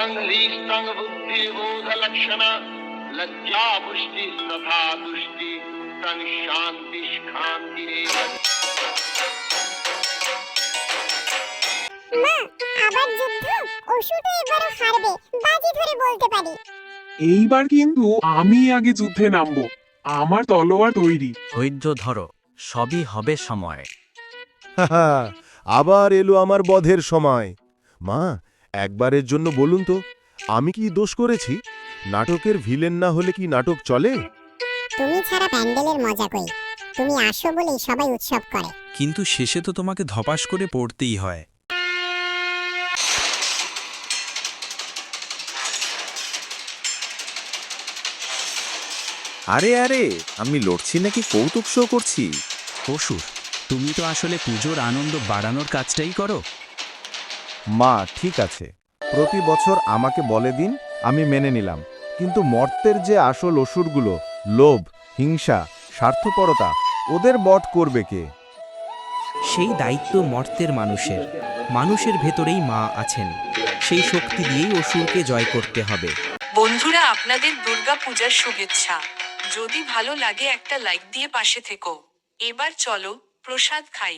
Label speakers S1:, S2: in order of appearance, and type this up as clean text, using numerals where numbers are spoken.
S1: लीष्टं बुद्धिबोधलक्षण लज्जा पुष्टि तथा दुष्टि तं शांति शांतिरेव।
S2: মা, আবার যুদ্ধ? অসুর তো এবারও হারবে, বাজি ধরে বলতে পারি।
S3: এইবার কিন্তু আমি আগে যুদ্ধে নামবো, আমার তলোয়ার তৈরি।
S4: ধৈর্য ধরো, সবই হবে সময়।
S5: হাহা, আবার এলো আমার বধের সময়। মা, একবারের জন্য বলুন তো, আমি কি দোষ করেছি? নাটকের ভিলেন না হলে কি নাটক চলে?
S2: তুমি ছাড়া প্যান্ডেলের মজা কই? তুমি আসো বলেই সবাই উৎসব করে।
S6: কিন্তু শেষে তো তোমাকে ধপাস করে পড়তেই হয়।
S7: আরে আরে, আমি লড়ছি নাকি কৌতুক শো করছি?
S6: অসুর, তুমি তো আসলে পুজোর আনন্দ বাড়ানোর কাজটাই করো।
S8: মা, ঠিক আছে, প্রতি বছর আমাকে বলে দিন, আমি মেনে নিলাম। কিন্তু মর্তের যে আসল অসুরগুলো, লোভ, হিংসা, স্বার্থপরতা, ওদের বধ করবে কে?
S9: সেই দায়িত্ব মর্তের মানুষের। মানুষের ভেতরেই মা আছেন, সেই শক্তি দিয়েই অসুরকে জয় করতে হবে।
S10: বন্ধুরা, আপনাদের দুর্গা পূজার শুভেচ্ছা। যদি ভালো লাগে একটা লাইক দিয়ে পাশে থেকো। এবার চলো প্রসাদ খাই।